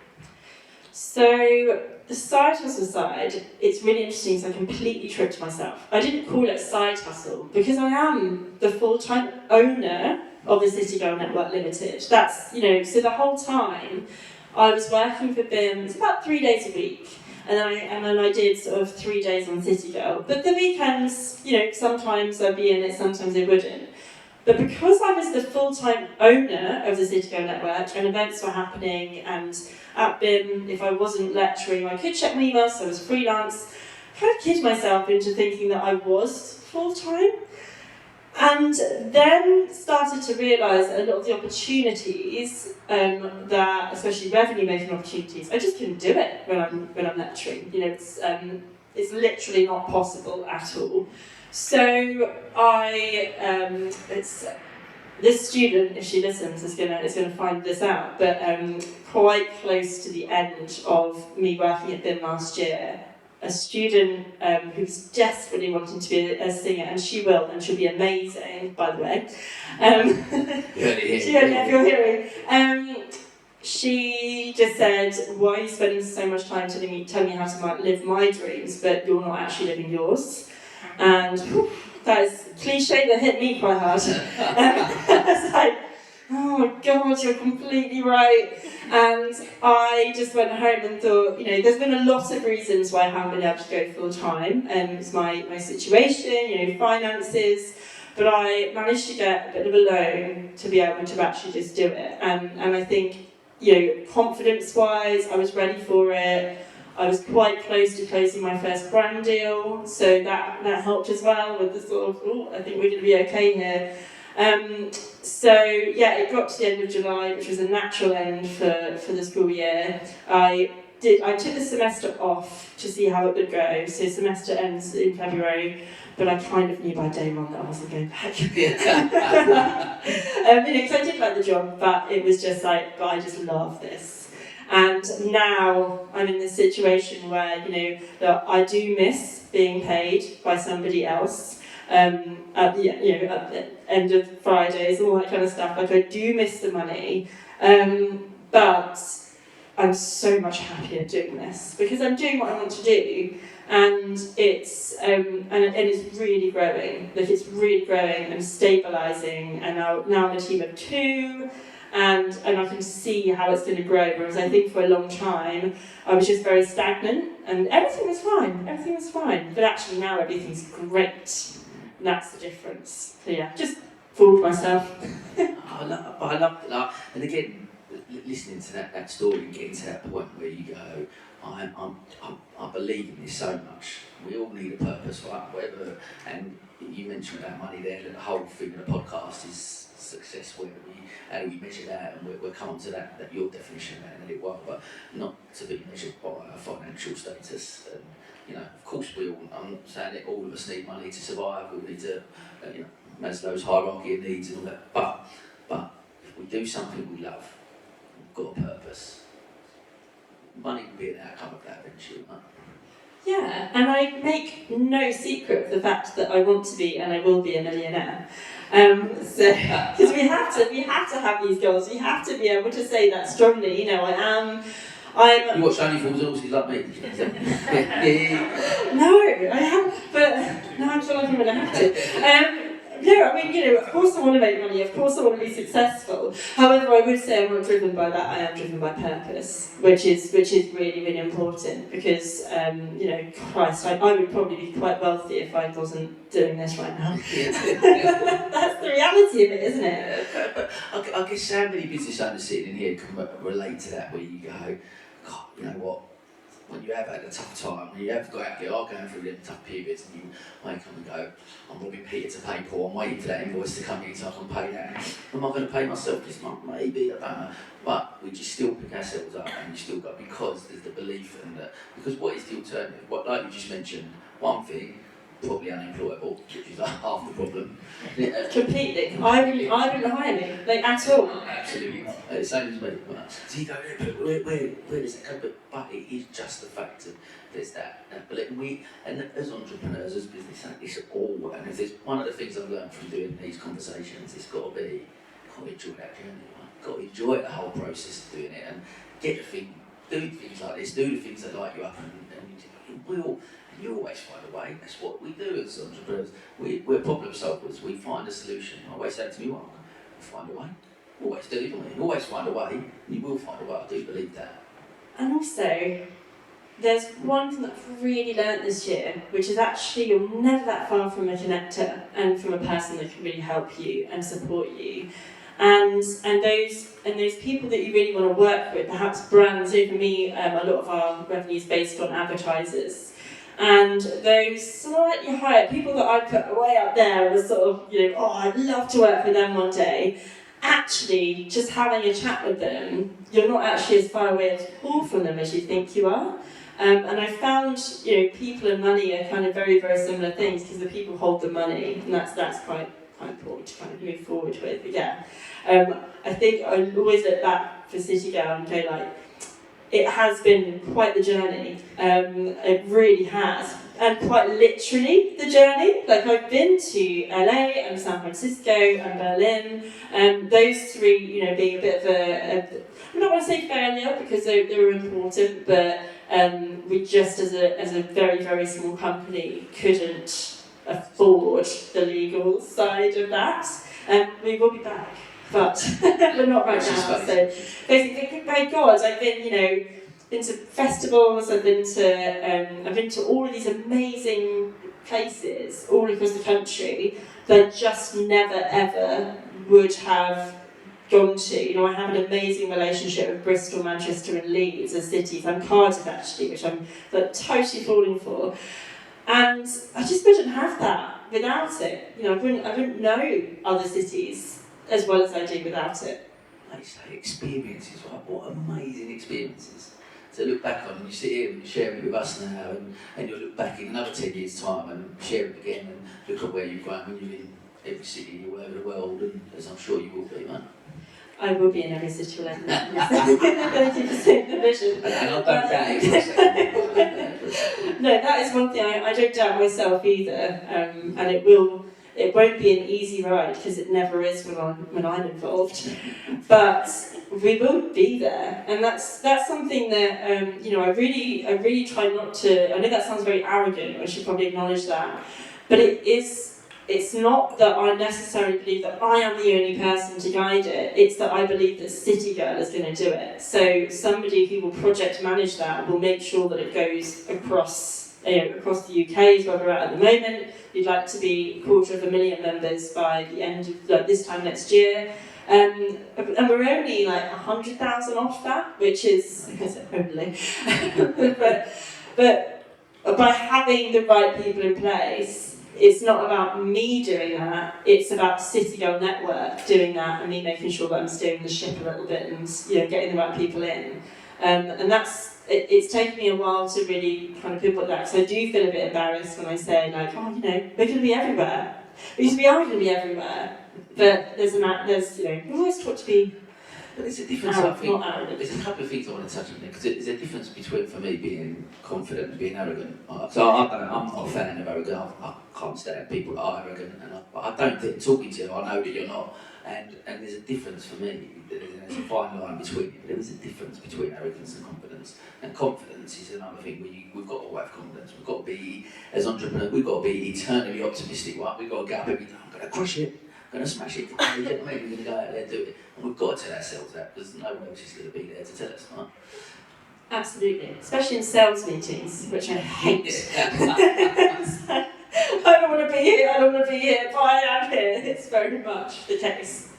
So the side hustle side, it's really interesting, so I completely tricked myself. I didn't call it side hustle because I am the full-time owner of the City Girl Network Limited. That's, so the whole time I was working for BIM, it's about 3 days a week. And then I did sort of 3 days on City Girl. But the weekends, sometimes I'd be in it, sometimes I wouldn't. But because I was the full-time owner of the City Girl Network and events were happening, and at BIM, if I wasn't lecturing, I could check my emails, so I was freelance, I kind of kid myself into thinking that I was full-time. And then started to realise that a lot of the opportunities that, especially revenue-making opportunities, I just couldn't do it when I'm lecturing. It's literally not possible at all. So this student, if she listens, is gonna find this out. But quite close to the end of me working at BIM last year, a student who's desperately wanting to be a singer, and she'll be amazing, by the way. If you're hearing. She just said, "Why are you spending so much time telling me how to live my dreams, but you're not actually living yours?" And that is cliche that hit me quite hard. I was like, oh my God, you're completely right. And I just went home and thought, there's been a lot of reasons why I haven't been able to go full time. It's my situation, finances, but I managed to get a bit of a loan to be able to actually just do it. And I think, confidence-wise, I was ready for it. I was quite close to closing my first brand deal, so that helped as well with the sort of, I think we're going to be okay here. It got to the end of July, which was a natural end for the school year. I took the semester off to see how it would go, so semester ends in February, but I kind of knew by day one that I wasn't going back. Because I did like the job, but it was just like, but I just love this. And now I'm in this situation where, that I do miss being paid by somebody else. At the end of Fridays, all that kind of stuff. Like, I do miss the money, but I'm so much happier doing this because I'm doing what I want to do, and it's really growing. Like, it's really growing and stabilising, and now I'm a team of 2. And I can see how it's going to grow, whereas I think for a long time I was just very stagnant and everything was fine, but actually now everything's great, and that's the difference. So yeah, just fooled myself. I love that, and again, listening to that story and getting to that point where you go, I believe in this so much. We all need a purpose, right? Whatever, and you mentioned about money there, that the whole thing of the podcast is success, how do we measure that, and we'll come on to that your definition of that in a little while, but not to be measured by our financial status. And of course I'm not saying that all of us need money to survive, we need to, Maslow's hierarchy of needs and all that, but if we do something we love, we've got a purpose, money will be an outcome of that eventually, right? Yeah, and I make no secret of the fact that I want to be and I will be a millionaire. Because we have to have these goals. We have to be able to say that strongly. I'm. You watch Only Fools and Horses like me? No, I haven't. But no, I'm sure I'm going to have to. Of course I want to make money. Of course I want to be successful. However, I would say I'm not driven by that. I am driven by purpose, which is really, really important. Because Christ, I would probably be quite wealthy if I wasn't doing this right now. That's the reality of it, isn't it? But I guess how many business owners sitting in here can relate to that, where you go, God, you know what? When you have had a tough time, when you have going through them tough periods, and you wake up and go, I'm robbing Peter to pay Paul, I'm waiting for that invoice to come in so I can pay that. Am I going to pay myself this month? Maybe, I don't know. But we just still pick ourselves up, and you still go, because there's the belief in that. Because what is the alternative? Like you just mentioned, one thing, probably unemployable, which is half the problem. Completely. I wouldn't hire me, at all. Absolutely not. Same as me. So you go, where does it go? But it is just the fact that there's that. And as entrepreneurs, as business owners, it's all, and if there's one of the things I've learned from doing these conversations, it's got to enjoy that journey, right? Got to enjoy the whole process of doing it, and do things like this, do the things that light you up, and you always find a way. That's what we do as entrepreneurs. We're problem solvers. We find a solution. I always say to me, find a way. Always do, don't we? Always find a way, and you will find a way. I do believe that. And also, there's one thing that I've really learnt this year, which is actually you're never that far from a connector and from a person that can really help you and support you. And those people that you really want to work with, perhaps brands. So for me, a lot of our revenue is based on advertisers. And those slightly higher people that I put way up there was sort of, I'd love to work with them one day. Actually, just having a chat with them, you're not actually as far away to pull from them as you think you are. And I found, people and money are kind of very, very similar things because the people hold the money, and that's quite important to kind of move forward with. But yeah, I think I always look back for City Girl and go like, it has been quite the journey. It really has. And quite literally the journey. Like I've been to LA and San Francisco and Berlin. Those three, being a bit of I don't want to say failure because they were important, but we just as a very, very small company couldn't afford the legal side of that. We will be back. But we're not right now. So basically, thank God, I've been, been to festivals. I've been to all of these amazing places all across the country that I just never ever would have gone to. I have an amazing relationship with Bristol, Manchester, and Leeds as cities. I'm Cardiff actually, which I'm totally falling for. And I just wouldn't have that without it. I wouldn't know other cities as well as I do without it. Like you say, experiences, right? What amazing experiences to look back on. And you sit here and you share it with us now, and you'll look back in another 10 years' time and share it again and look at where you've grown when you're in every city all over the world, and as I'm sure you will be, right? I will be in every city we'll ever be. Thank you for saying the vision. And I don't doubt it for a second. No, that is one thing I don't doubt myself either, and it won't be an easy ride because it never is when I'm involved. But we will be there, and that's something that I really try not to. I know that sounds very arrogant. I should probably acknowledge that, but it is. It's not that I necessarily believe that I am the only person to guide it. It's that I believe that City Girl is going to do it. So somebody who will project manage that will make sure that it goes across the UK is where we're at the moment. We'd like to be 250,000 members by the end of this time next year. And we're only 100,000 off that, which is, I said only, but by having the right people in place, it's not about me doing that, it's about City Girl Network doing that and me making sure that I'm steering the ship a little bit and getting the right people in. And it's taken me a while to really kind of pinpoint that, because I do feel a bit embarrassed when I say we're going to be everywhere. Because we are going to be everywhere, but there's we always talk to be. But there's a difference, I think. There's a couple of things I want to touch on there, because there's a difference between, for me, being confident and being arrogant. So I'm not a fan of arrogant. I can't stand people that are arrogant, but I don't think, talking to you, I know that you're not. And there's a difference for me. There's a fine line between it, but there is a difference between arrogance and confidence. And confidence is another thing where we've got to have confidence. We've got to be, as entrepreneurs, we've got to be eternally optimistic, right? We've got to get up every day, I'm going to crush it. I'm going to smash it. We're going to go out there and do it. And we've got to tell ourselves that, because no one else is going to be there to tell us, right? Absolutely. Especially in sales meetings, which I hate. I don't want to be here, but I am here. It's very much the case.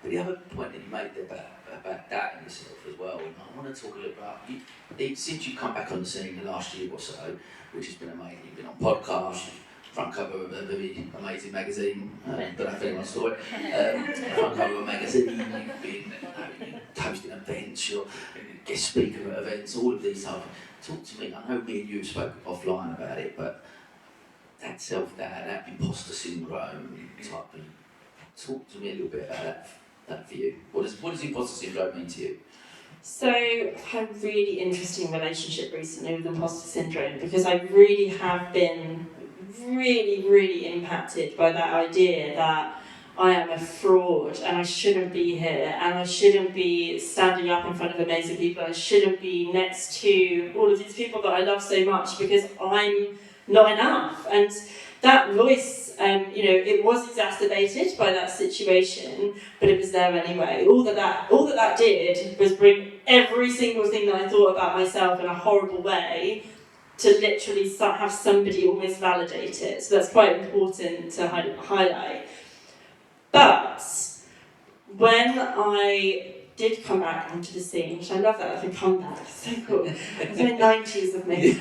But the other point that you made there about doubting yourself as well, and I want to talk a little about, since you've come back on the scene the last year or so, which has been amazing, you've been on podcasts, front cover of a very amazing magazine, don't know if anyone saw it, front cover of a magazine, you've been hosting events, you're a guest speaker at events, all of these stuff. Talk to me, I know me and you spoke offline about it, but that self-doubt, that imposter syndrome type thing, talk to me a little bit about that for you. What does imposter syndrome mean to you? So I've had a really interesting relationship recently with imposter syndrome, because I really have been really impacted by that idea that I am a fraud and I shouldn't be here and I shouldn't be standing up in front of amazing people, I shouldn't be next to all of these people that I love so much because I'm not enough. And that voice it was exacerbated by that situation, but it was there anyway. All that did was bring every single thing that I thought about myself in a horrible way to literally have somebody almost validate it. So that's quite important to highlight. But when I did come back onto the scene, which I love that, I think comeback, it's so cool. It's very 90s of me.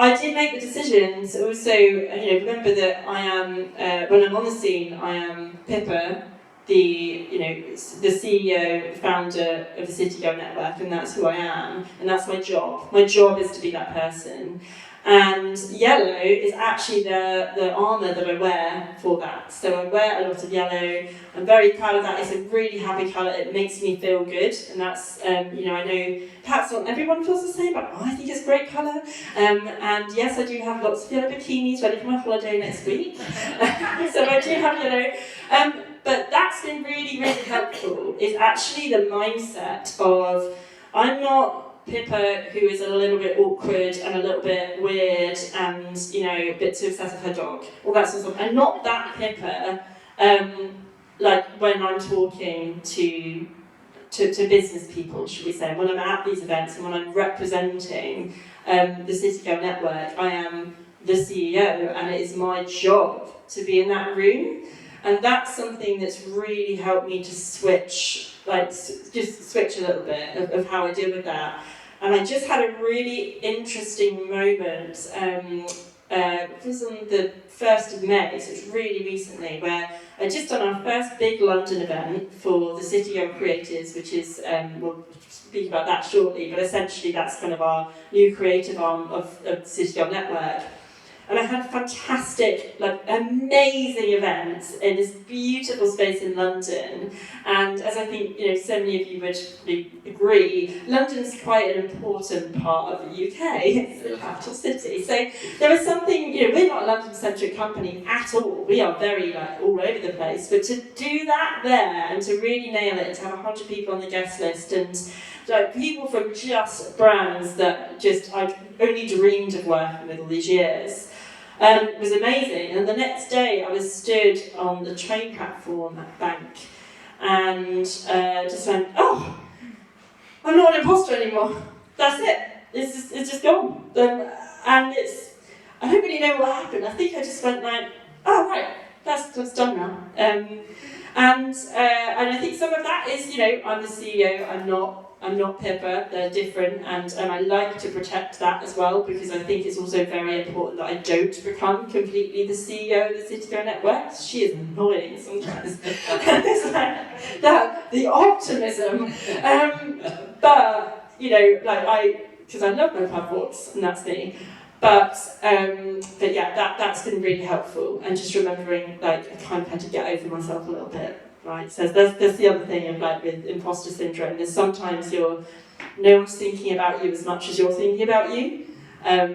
I did make the decision to also, remember that I am, when I'm on the scene, I am Pippa, the CEO, founder of the City Girl Network, and that's who I am, and that's my job. My job is to be that person. And yellow is actually the armour that I wear for that. So I wear a lot of yellow. I'm very proud of that. It's a really happy colour. It makes me feel good. And that's, I know perhaps not everyone feels the same, but I think it's a great colour. And yes, I do have lots of yellow bikinis ready for my holiday next week. So I do have yellow. But that's been really, really helpful. It's actually the mindset of, I'm not Pippa, who is a little bit awkward and a little bit weird and, a bit too obsessed with her dog, all that sort of stuff. I'm not that Pippa, like when I'm talking to business people, should we say, when I'm at these events and when I'm representing the City Girl Network, I am the CEO and it is my job to be in that room. And that's something that's really helped me to switch, just switch a little bit of how I deal with that. And I just had a really interesting moment, it was on the 1st of May, so it's really recently, where I'd just done our first big London event for the City Girl Creators, which is, we'll speak about that shortly, but essentially that's kind of our new creative arm of the City Girl Network. And I had fantastic, amazing events in this beautiful space in London. And as I think, so many of you would agree, London's quite an important part of the UK. It's the capital city. So there was something, we're not a London-centric company at all. We are very, all over the place. But to do that there and to really nail it and to have 100 people on the guest list and people from just brands that I'd only dreamed of working with all these years, was amazing. And the next day I was stood on the train platform at Bank and just went, oh, I'm not an imposter anymore. That's it. It's just gone. And I don't really know what happened. I think I just went oh right, that's done now. And I think some of that is, I'm the CEO, I'm not Pippa, they're different, and I like to protect that as well, because I think it's also very important that I don't become completely the CEO of the City Girl Network. She is annoying sometimes. It's the optimism. But, because I love my pub walks, and that's me. But yeah, that's been really helpful, and just remembering, I kind of had to get over myself a little bit. Right, so that's the other thing of with imposter syndrome. There's sometimes no one's thinking about you as much as you're thinking about you.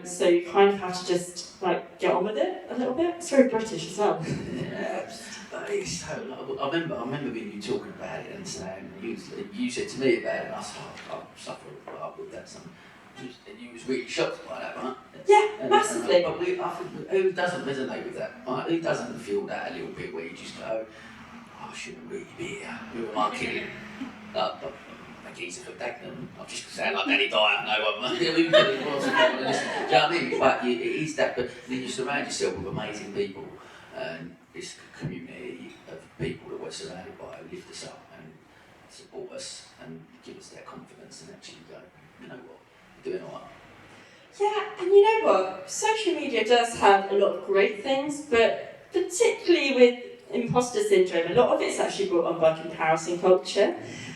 So you kind of have to just get on with it a little bit. It's very British as well. Yeah, I remember you talking about it and saying you said to me about it, and I said, I suffer with that. And you was really shocked by that, right? Yeah, massively. But I think, who doesn't resonate with that? Right? Who doesn't feel that a little bit where you just go, I shouldn't really be here. Who am I kidding? Like easy for Dagenham. I'm just saying like Danny Dyer, no one. Do you know what I mean? But it is that, but then you surround yourself with amazing people and this community of people that we're surrounded by who lift us up and support us and give us that confidence and actually go, you know what, we're doing all right. Yeah, and you know what? Social media does have a lot of great things, but particularly with imposter syndrome, a lot of it's actually brought on by comparison culture,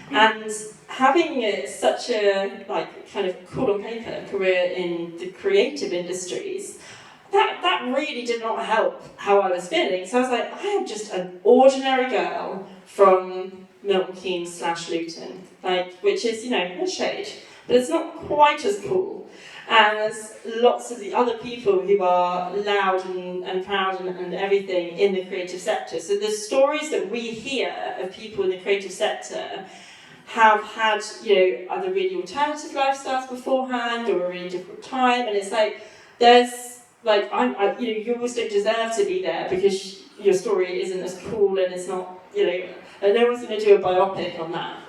and having such a kind of cool on paper career in the creative industries, that really did not help how I was feeling. So I was I am just an ordinary girl from Milton Keynes / Luton, which is a shade, but it's not quite as cool as lots of the other people who are loud and proud and everything in the creative sector. So the stories that we hear of people in the creative sector have had, either really alternative lifestyles beforehand or a really difficult time, and it's there's like you almost don't deserve to be there because your story isn't as cool and it's not, and no one's going to do a biopic on that,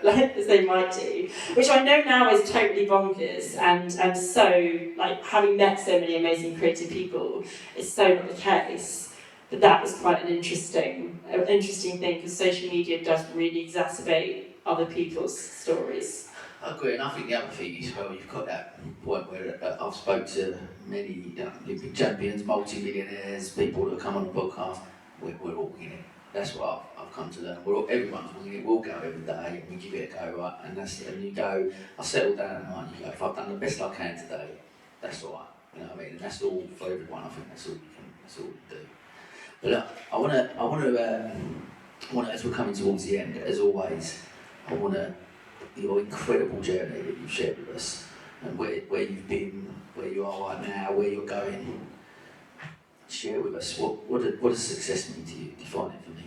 like as they might do, which I know now is totally bonkers, and so, like, having met so many amazing creative people, it's so not the case. But that was quite an interesting thing, because social media does really exacerbate other people's stories. I agree, and I think the other thing is, well, you've got that point where I've spoke to many Olympic champions, multi-millionaires, people that come on the podcast. We're all winning. That's what I've come to learn. Everyone's winning. We'll go every day and we give it a go, right? And you go, I settle down at night and you go, if I've done the best I can today, that's all right. You know what I mean? And that's all for everyone. I think that's all you do. But look, I want to, as we're coming towards the end, as always, I want to, your incredible journey that you've shared with us, and where you've been, where you are right now, where you're going. Share with us, what does success mean to you? Define it for me.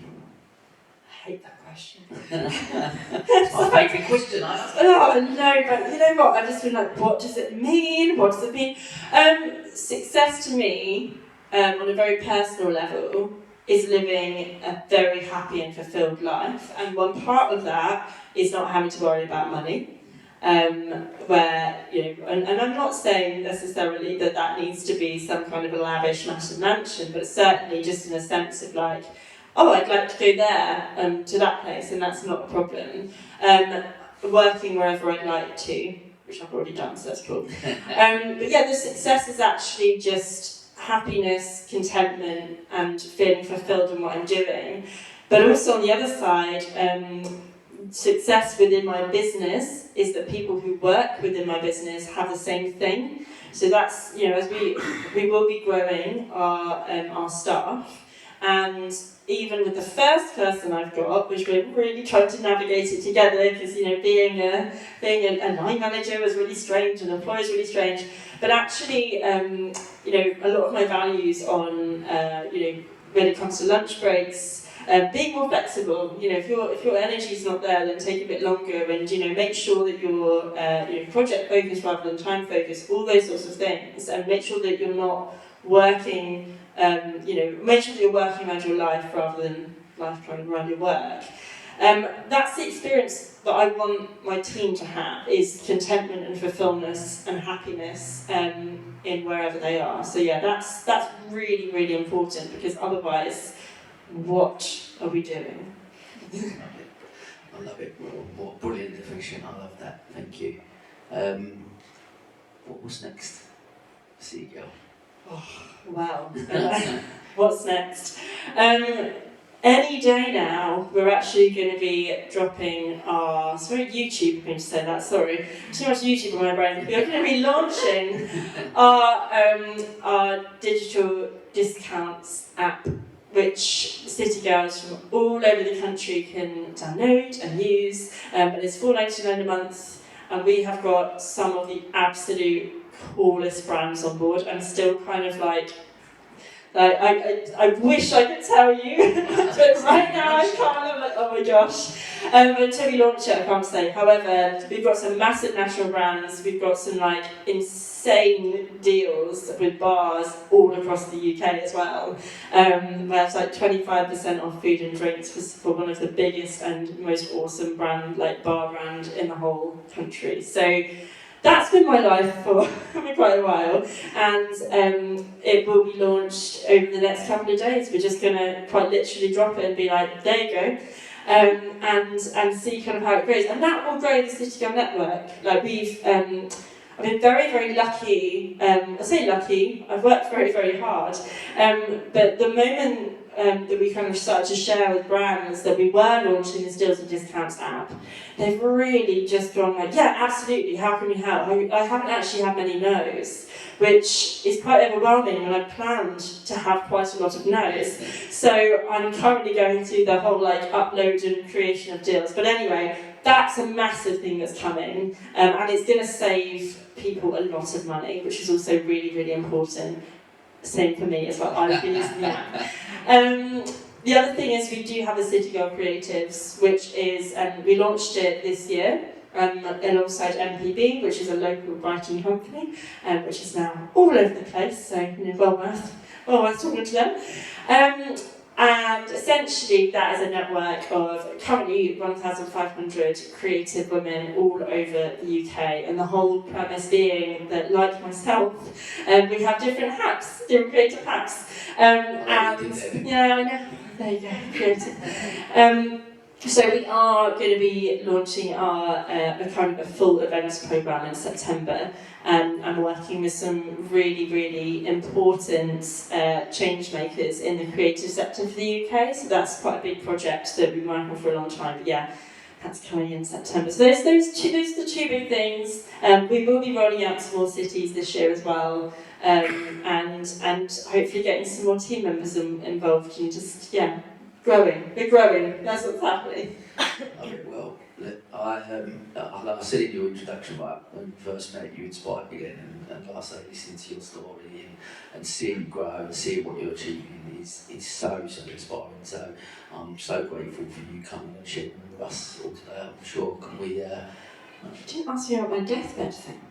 I hate that question. It's my favourite question I ask. Oh no, but you know what? I've just been like, what does it mean? What does it mean? Success to me, on a very personal level, is living a very happy and fulfilled life, and one part of that is not having to worry about money. Where, and I'm not saying necessarily that needs to be some kind of a lavish, massive mansion, but certainly just in a sense of like, oh, I'd like to go there, to that place, and that's not a problem. Working wherever I'd like to, which I've already done, so that's cool. But yeah, the success is actually just happiness, contentment, and feeling fulfilled in what I'm doing. But also on the other side, success within my business is that people who work within my business have the same thing. So that's, as we will be growing our staff, and even with the first person I've got, which we're really trying to navigate it together, because being a line manager was really strange, and employer is really strange. But actually, a lot of my values on when it comes to lunch breaks. Being more flexible, if your energy's not there, then take a bit longer, and make sure that you're project focused rather than time focused, all those sorts of things, and make sure that you're not working, make sure that you're working around your life rather than life trying to run your work. That's the experience that I want my team to have, is contentment and fulfillment and happiness in wherever they are. So yeah, that's really, really important, because otherwise, what are we doing? I love it. What a brilliant definition. I love that. Thank you. What's next? See you go. Oh, wow. What's next? Any day now, we're actually going to be dropping our... It's very YouTube, I'm going to say that, sorry. Too much YouTube in my brain. We're going to be launching our digital discounts app, which city girls from all over the country can download and use. And it's $4.99 a month, and we have got some of the absolute coolest brands on board. I'm still kind of like I wish I could tell you, but right now I can't. I'm like, oh my gosh. Until we launch it, I can't say. However, we've got some massive national brands. We've got some insane deals with bars all across the UK as well. Where it's 25% off food and drinks for one of the biggest and most awesome bar brand in the whole country. So that's been my life for quite a while, and it will be launched over the next couple of days. We're just going to quite literally drop it and be like, there you go, and see kind of how it grows. And that will grow the City Girl network. I've been very, very lucky. I say lucky, I've worked very, very hard, but the moment that we kind of started to share with brands that we were launching this deals and discounts app, they've really just gone yeah, absolutely, how can we help? I haven't actually had many no's, which is quite overwhelming when I planned to have quite a lot of no's. So I'm currently going through the whole upload and creation of deals. But anyway, that's a massive thing that's coming, and it's going to save people a lot of money, which is also really, really important. Same for me as well. I've been using the app. The other thing is we do have the City Girl Creatives, which is, we launched it this year, alongside MPB, which is a local writing company, which is now all over the place, so well worth talking to them. And essentially that is a network of currently 1,500 creative women all over the UK, and the whole premise being that, like myself, we have different hacks, different creative hacks. And yeah, I know, there you go, creative. So we are going to be launching our a full events programme in September, and working with some really important change makers in the creative sector for the UK. So that's quite a big project that we've been working on for a long time. But yeah, that's coming in September. So those are the two big things. We will be rolling out to more cities this year as well, and hopefully getting some more team members involved and just growing. We're growing. That's what's happening. Okay, well, look, like I said in your introduction, right, when we first met, you inspired me again, and like I say, listening to your story and seeing you grow and seeing what you're achieving is so inspiring. So I'm so grateful for you coming and sharing with us all today. I'm sure can we. You didn't ask me about my deathbed thing.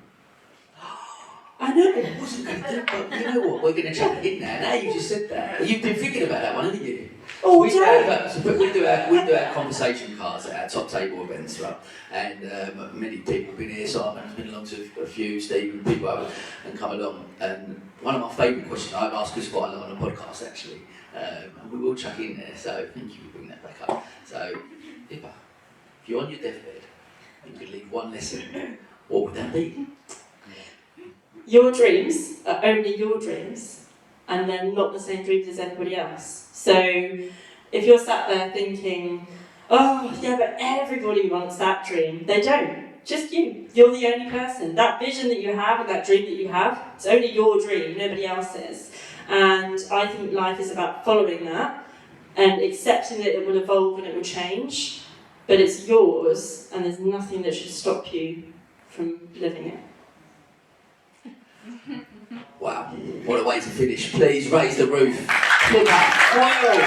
I know. It wasn't going to do, but you know what? We're going to chuck it in there. Now you just said that. You've been thinking about that one, haven't you? Oh, we do our conversation cards at our top table events, right? And many people have been here. Simon's been along to a few. Steve and people have and come along. And one of my favourite questions I've asked us quite a lot on the podcast actually, and we will chuck in there. So thank you for bringing that back up. So, Pippa, if you're on your deathbed and you could leave one lesson, what would that be? Your dreams are only your dreams, and they're not the same dreams as everybody else. So if you're sat there thinking, oh yeah, but everybody wants that dream, they don't. Just you. You're the only person. That vision that you have and that dream that you have, it's only your dream, nobody else's. And I think life is about following that and accepting that it will evolve and it will change, but it's yours, and there's nothing that should stop you from living it. Wow, what a way to finish. Please raise the roof. Pippa Moyle.